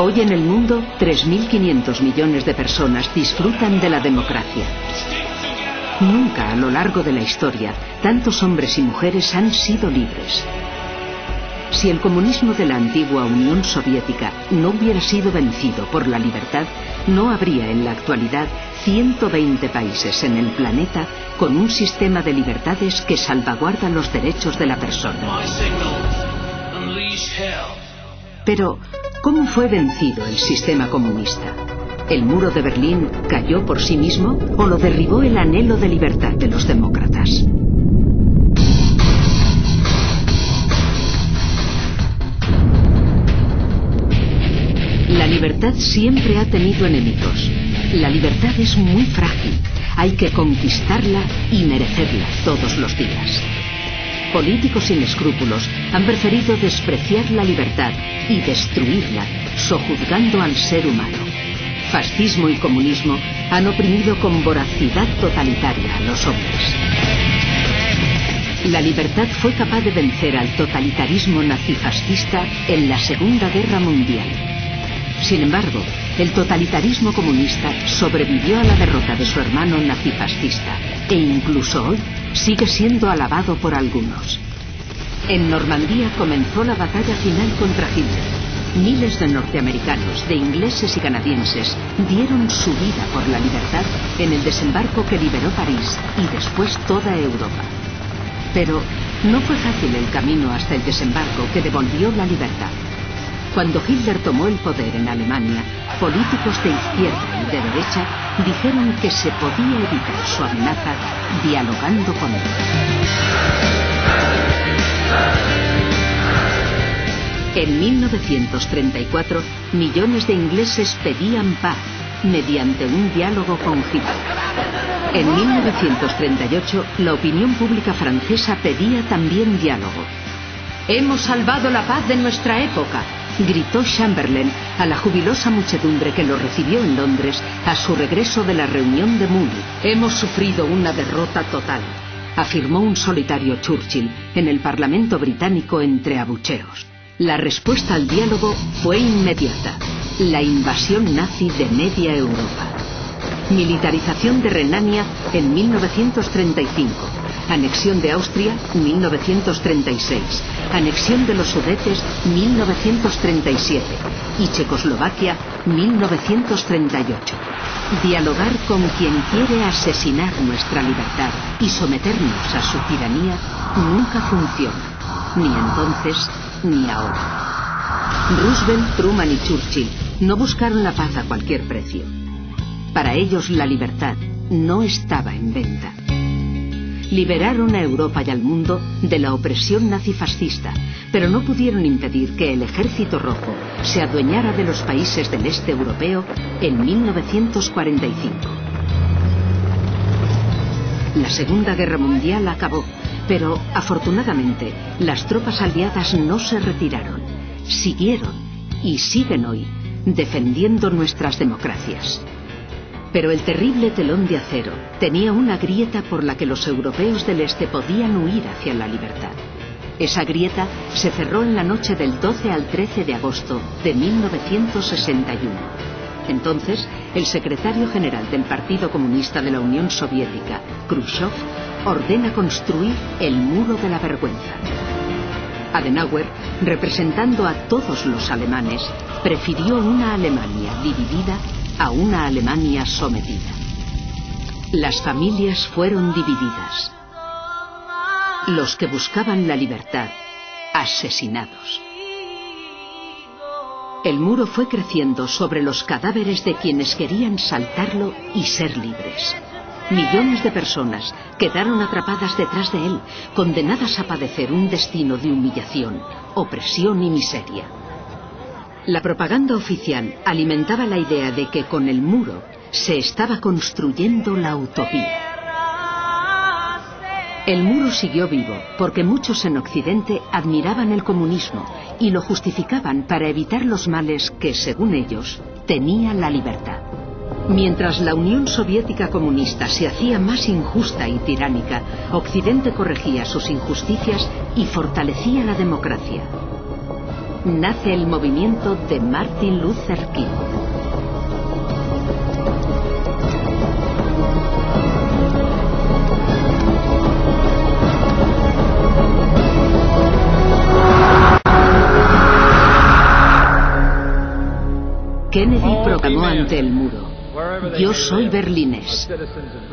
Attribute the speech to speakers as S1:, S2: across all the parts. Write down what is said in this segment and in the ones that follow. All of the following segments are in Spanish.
S1: Hoy en el mundo, 3.500 millones de personas disfrutan de la democracia. Nunca a lo largo de la historia, tantos hombres y mujeres han sido libres. Si el comunismo de la antigua Unión Soviética no hubiera sido vencido por la libertad, no habría en la actualidad 120 países en el planeta con un sistema de libertades que salvaguarda los derechos de la persona. Pero, ¿cómo fue vencido el sistema comunista? ¿El muro de Berlín cayó por sí mismo o lo derribó el anhelo de libertad de los demócratas? La libertad siempre ha tenido enemigos. La libertad es muy frágil. Hay que conquistarla y merecerla todos los días. Políticos sin escrúpulos han preferido despreciar la libertad y destruirla, sojuzgando al ser humano. Fascismo y comunismo han oprimido con voracidad totalitaria a los hombres. La libertad fue capaz de vencer al totalitarismo nazifascista en la Segunda Guerra Mundial. Sin embargo, el totalitarismo comunista sobrevivió a la derrota de su hermano nazifascista e incluso hoy sigue siendo alabado por algunos. En Normandía comenzó la batalla final contra Hitler. Miles de norteamericanos, de ingleses y canadienses dieron su vida por la libertad en el desembarco que liberó París y después toda Europa. Pero no fue fácil el camino hasta el desembarco que devolvió la libertad. Cuando Hitler tomó el poder en Alemania, políticos de izquierda y de derecha dijeron que se podía evitar su amenaza dialogando con él. En 1934, millones de ingleses pedían paz mediante un diálogo con Hitler. En 1938, la opinión pública francesa pedía también diálogo. «Hemos salvado la paz de nuestra época», gritó Chamberlain a la jubilosa muchedumbre que lo recibió en Londres a su regreso de la reunión de Múnich. «Hemos sufrido una derrota total», afirmó un solitario Churchill en el Parlamento británico entre abucheos. La respuesta al diálogo fue inmediata: la invasión nazi de media Europa. Militarización de Renania en 1935. Anexión de Austria, 1936. Anexión de los Sudetes, 1937. Y Checoslovaquia, 1938. Dialogar con quien quiere asesinar nuestra libertad y someternos a su tiranía nunca funciona. Ni entonces, ni ahora. Roosevelt, Truman y Churchill no buscaron la paz a cualquier precio. Para ellos la libertad no estaba en venta. Liberaron a Europa y al mundo de la opresión nazifascista, pero no pudieron impedir que el Ejército Rojo se adueñara de los países del este europeo en 1945. La Segunda Guerra Mundial acabó, pero afortunadamente las tropas aliadas no se retiraron, siguieron y siguen hoy defendiendo nuestras democracias. Pero el terrible telón de acero tenía una grieta por la que los europeos del este podían huir hacia la libertad. Esa grieta se cerró en la noche del 12 al 13 de agosto de 1961. Entonces, el secretario general del Partido Comunista de la Unión Soviética, Khrushchev, ordena construir el Muro de la Vergüenza. Adenauer, representando a todos los alemanes, prefirió una Alemania dividida a una Alemania sometida. Las familias fueron divididas. Los que buscaban la libertad, asesinados. El muro fue creciendo sobre los cadáveres de quienes querían saltarlo y ser libres. Millones de personas quedaron atrapadas detrás de él, condenadas a padecer un destino de humillación, opresión y miseria. La propaganda oficial alimentaba la idea de que con el muro se estaba construyendo la utopía. El muro siguió vivo porque muchos en Occidente admiraban el comunismo y lo justificaban para evitar los males que, según ellos, tenía la libertad. Mientras la Unión Soviética comunista se hacía más injusta y tiránica, Occidente corregía sus injusticias y fortalecía la democracia. nace el movimiento de Martin Luther King. Kennedy proclamó ante el muro: yo soy berlinés.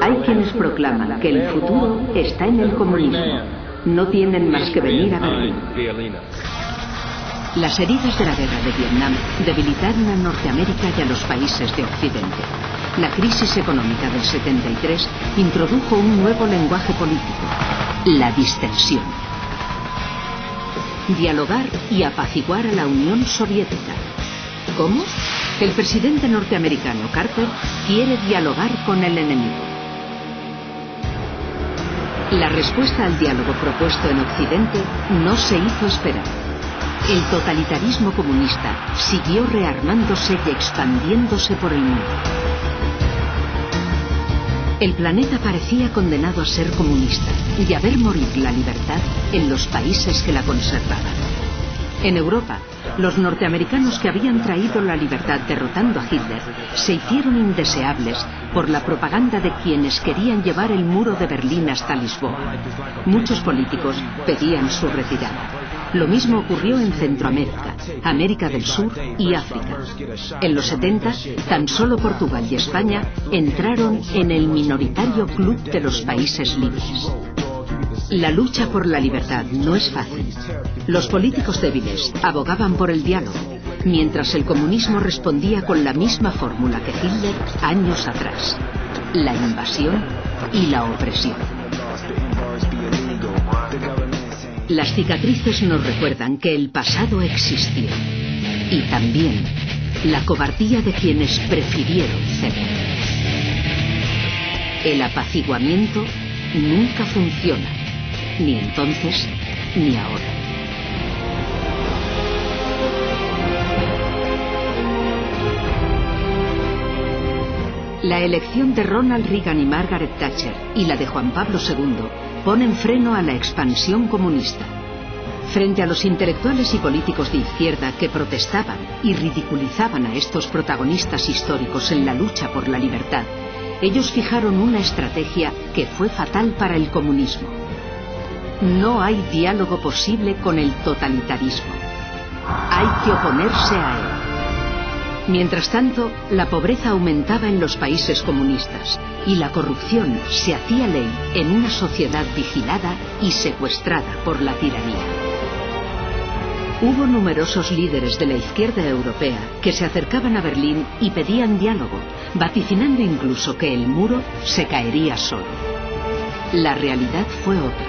S1: Hay quienes proclaman que el futuro está en el comunismo. No tienen más que venir a Berlín. Las heridas de la guerra de Vietnam debilitaron a Norteamérica y a los países de Occidente. La crisis económica del 73 introdujo un nuevo lenguaje político: la distensión. Dialogar y apaciguar a la Unión Soviética. ¿Cómo? El presidente norteamericano Carter quiere dialogar con el enemigo. La respuesta al diálogo propuesto en Occidente no se hizo esperar. El totalitarismo comunista siguió rearmándose y expandiéndose por el mundo. El planeta parecía condenado a ser comunista y a ver morir la libertad en los países que la conservaban. En Europa, los norteamericanos que habían traído la libertad derrotando a Hitler se hicieron indeseables por la propaganda de quienes querían llevar el muro de Berlín hasta Lisboa. Muchos políticos pedían su retirada. Lo mismo ocurrió en Centroamérica, América del Sur y África. En los 70, tan solo Portugal y España entraron en el minoritario club de los países libres. La lucha por la libertad no es fácil. Los políticos débiles abogaban por el diálogo, mientras el comunismo respondía con la misma fórmula que Hitler años atrás: la invasión y la opresión. Las cicatrices nos recuerdan que el pasado existió, y también la cobardía de quienes prefirieron ceder. El apaciguamiento nunca funciona, ni entonces ni ahora. La elección de Ronald Reagan y Margaret Thatcher y la de Juan Pablo II ponen freno a la expansión comunista. Frente a los intelectuales y políticos de izquierda que protestaban y ridiculizaban a estos protagonistas históricos en la lucha por la libertad, ellos fijaron una estrategia que fue fatal para el comunismo. No hay diálogo posible con el totalitarismo. Hay que oponerse a él. Mientras tanto, la pobreza aumentaba en los países comunistas y la corrupción se hacía ley en una sociedad vigilada y secuestrada por la tiranía. Hubo numerosos líderes de la izquierda europea que se acercaban a Berlín y pedían diálogo, vaticinando incluso que el muro se caería solo. La realidad fue otra.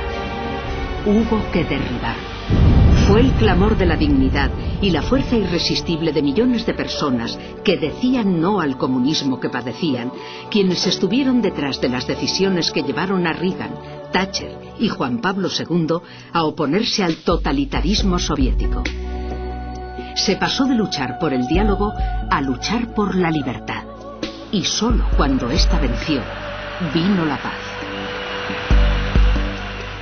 S1: Hubo que derribar. Fue el clamor de la dignidad y la fuerza irresistible de millones de personas que decían no al comunismo que padecían, quienes estuvieron detrás de las decisiones que llevaron a Reagan, Thatcher y Juan Pablo II a oponerse al totalitarismo soviético. Se pasó de luchar por el diálogo a luchar por la libertad. Y solo cuando ésta venció, vino la paz.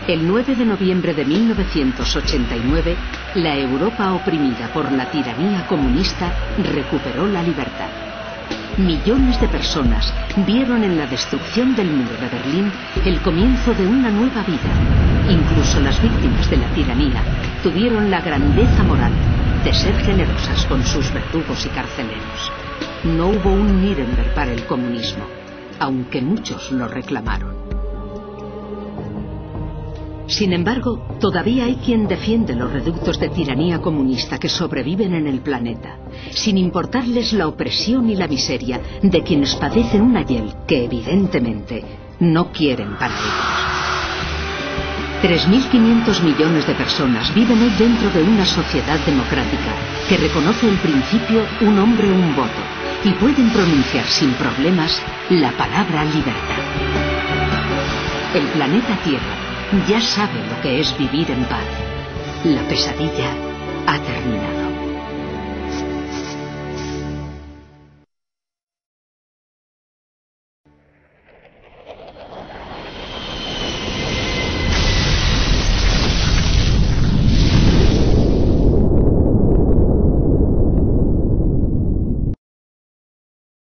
S1: El 9 de noviembre de 1989, la Europa oprimida por la tiranía comunista recuperó la libertad. Millones de personas vieron en la destrucción del muro de Berlín el comienzo de una nueva vida. Incluso las víctimas de la tiranía tuvieron la grandeza moral de ser generosas con sus verdugos y carceleros. No hubo un Nuremberg para el comunismo, aunque muchos lo reclamaron. Sin embargo, todavía hay quien defiende los reductos de tiranía comunista que sobreviven en el planeta, sin importarles la opresión y la miseria de quienes padecen una hiel que evidentemente no quieren para ellos. 3.500 millones de personas viven hoy dentro de una sociedad democrática que reconoce el principio un hombre, un voto, y pueden pronunciar sin problemas la palabra libertad. El planeta Tierra ya sabe lo que es vivir en paz. La pesadilla ha terminado.